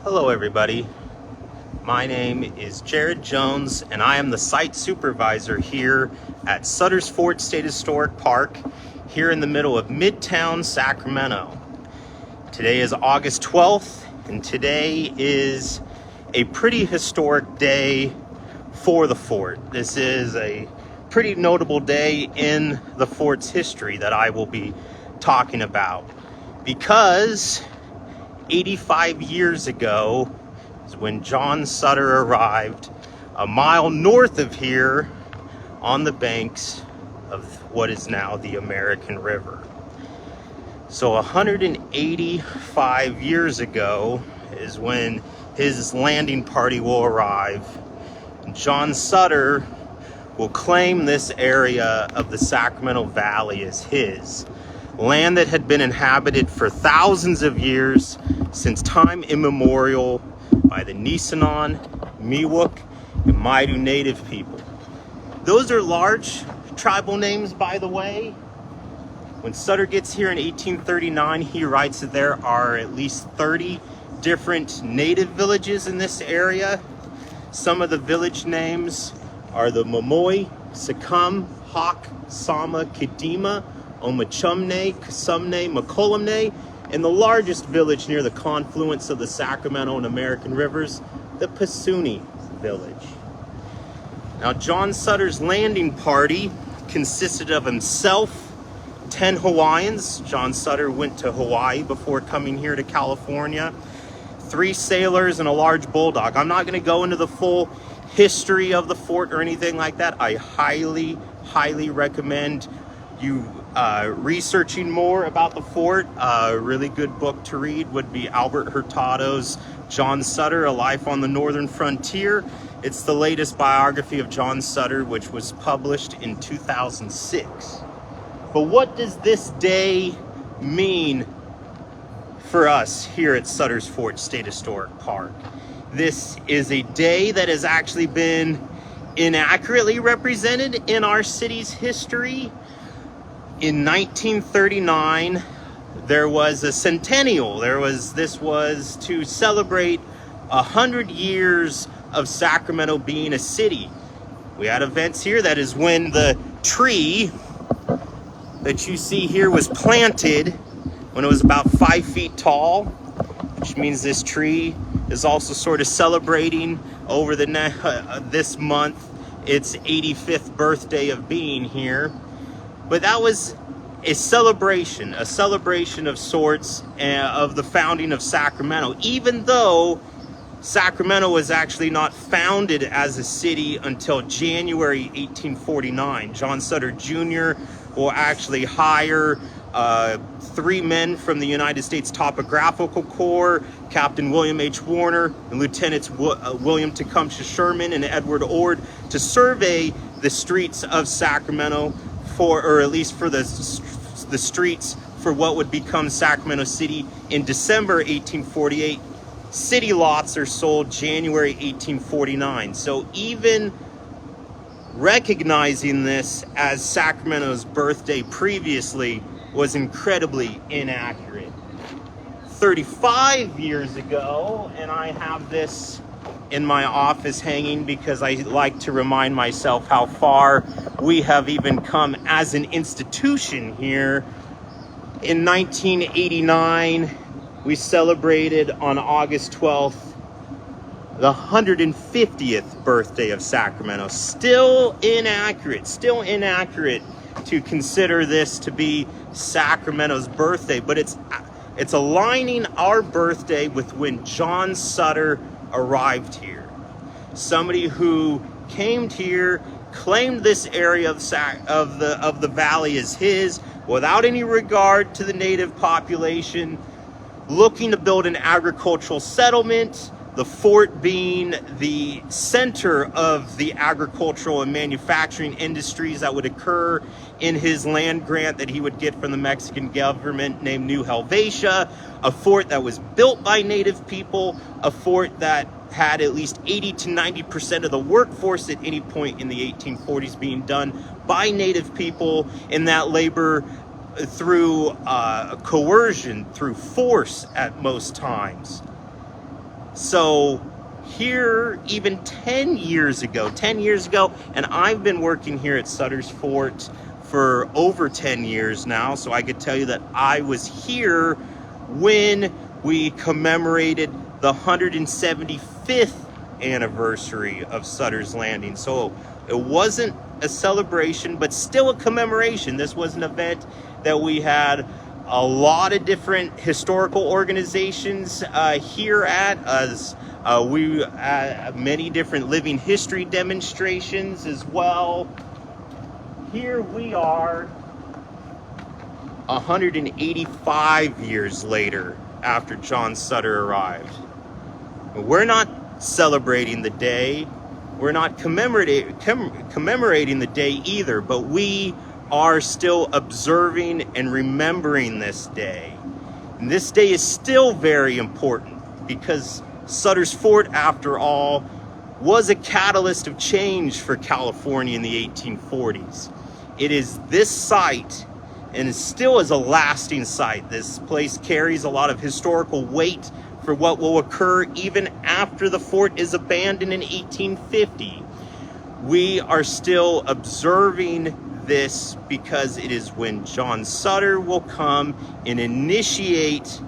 Hello everybody, my name is Jared Jones and I am the site supervisor here at Sutter's Fort State Historic Park here in the middle of Midtown Sacramento. Today is August 12th and today is a pretty historic day for the fort. This is a pretty notable day in the fort's history that I will be talking about because 85 years ago is when John Sutter arrived a mile north of here on the banks of what is now the American River. So 185 years ago is when his landing party will arrive. John Sutter will claim this area of the Sacramento Valley as his. Land that had been inhabited for thousands of years since time immemorial by the Nisenan, Miwok, and Maidu native people. Those are large tribal names, by the way. When Sutter gets here in 1839, he writes that there are at least 30 different native villages in this area. Some of the village names are the Momoi, Sacramento, Hock, Sama, Kadema, Ochejumne, Cosumne, Mokelumne, and the largest village near the confluence of the Sacramento and American Rivers, the Pusune village. Now, John Sutter's landing party consisted of himself, 10 Hawaiians. John Sutter went to Hawaii before coming here to California. 3 sailors and a large bulldog. I'm not going to go into the full history of the fort or anything like that. I highly recommend you researching more about the fort. A really good book to read would be Albert Hurtado's John Sutter, A Life on the Northern Frontier. It's the latest biography of John Sutter, which was published in 2006. But what does this day mean for us here at Sutter's Fort State Historic Park? This is a day that has actually been inaccurately represented in our city's history. In 1939, there was a centennial. This was to celebrate 100 years of Sacramento being a city. We had events here. That is when the tree that you see here was planted when it was about 5 feet tall, which means this tree is also sort of celebrating over the this month its 85th birthday of being here. But that was a celebration of sorts of the founding of Sacramento, even though Sacramento was actually not founded as a city until January 1849. John Sutter Jr. will actually hire 3 men from the United States Topographical Corps, Captain William H. Warner and Lieutenants William Tecumseh Sherman and Edward Ord, to survey the streets of Sacramento or at least for the streets for what would become Sacramento City in December 1848. City lots are sold January 1849. So even recognizing this as Sacramento's birthday previously was incredibly inaccurate. 35 years ago, and I have this in my office hanging because I like to remind myself how far we have even come as an institution here. In 1989, we celebrated on August 12th the 150th birthday of Sacramento. Still inaccurate to consider this to be Sacramento's birthday, but it's aligning our birthday with when John Sutter arrived here. Somebody who came here, claimed this area of the valley as his without any regard to the native population, looking to build an agricultural settlement, the fort being the center of the agricultural and manufacturing industries that would occur in his land grant that he would get from the Mexican government named New Helvetia, a fort that was built by native people, a fort that had at least 80 to 90% of the workforce at any point in the 1840s being done by native people, and that labor through coercion, through force at most times. So here, even 10 years ago, and I've been working here at Sutter's Fort for over 10 years now, so I could tell you that I was here when we commemorated the 175th anniversary of Sutter's Landing. So it wasn't a celebration, but still a commemoration. This was an event that we had a lot of different historical organizations here at us. We had many different living history demonstrations as well. Here we are 185 years later after John Sutter arrived. We're not celebrating the day. We're not commemorating the day either, but we are still observing and remembering this day. And this day is still very important because Sutter's Fort, after all, was a catalyst of change for California in the 1840s. It is this site, and it still is a lasting site. This place carries a lot of historical weight for what will occur even after the fort is abandoned in 1850. We are still observing this because it is when John Sutter will come and initiate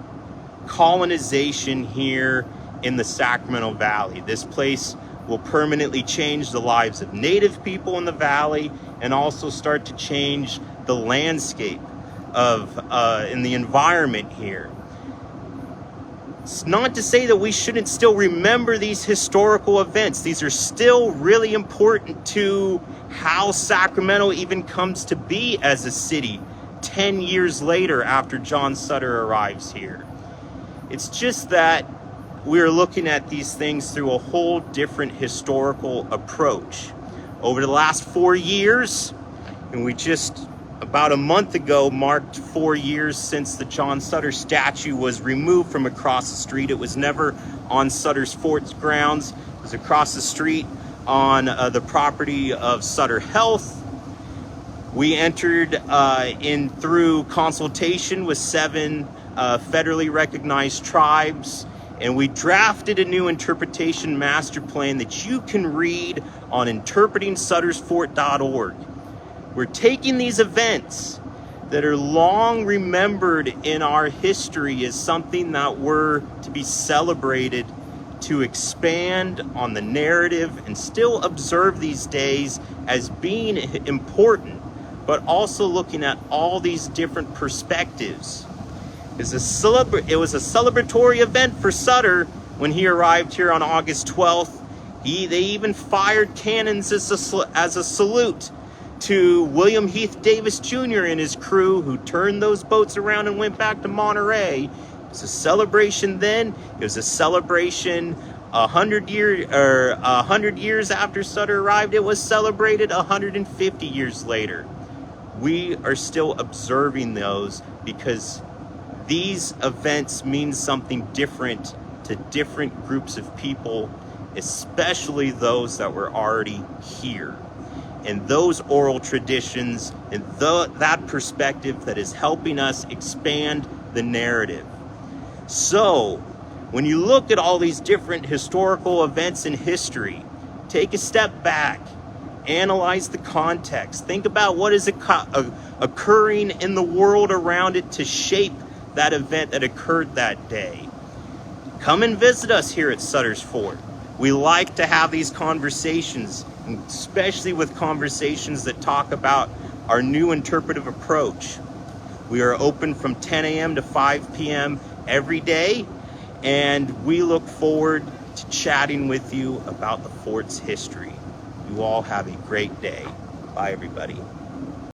colonization here in the Sacramento Valley. This place will permanently change the lives of native people in the valley and also start to change the landscape of in the environment here. It's not to say that we shouldn't still remember these historical events. These are still really important to how Sacramento even comes to be as a city 10 years later after John Sutter arrives here. It's just that we're looking at these things through a whole different historical approach. Over the last 4 years, and we just about a month ago marked 4 years since the John Sutter statue was removed from across the street. It was never on Sutter's Fort's grounds. It was across the street on the property of Sutter Health. We entered in through consultation with 7 federally recognized tribes, and we drafted a new interpretation master plan that you can read on interpretingsuttersfort.org. We're taking these events that are long remembered in our history as something that were to be celebrated, to expand on the narrative and still observe these days as being important, but also looking at all these different perspectives. It was a celebratory event for Sutter when he arrived here on August 12th. They even fired cannons as a salute to William Heath Davis Jr. and his crew, who turned those boats around and went back to Monterey. It was a celebration then. It was a celebration 100 years after Sutter arrived. It was celebrated 150 years later. We are still observing those because these events mean something different to different groups of people, especially those that were already here. And those oral traditions and that perspective that is helping us expand the narrative. So, when you look at all these different historical events in history, take a step back, analyze the context, think about what is occurring in the world around it to shape that event that occurred that day. Come and visit us here at Sutter's Fort. We like to have these conversations, especially with conversations that talk about our new interpretive approach. We are open from 10 a.m. to 5 p.m. every day, and we look forward to chatting with you about the fort's history. You all have a great day. Bye, everybody.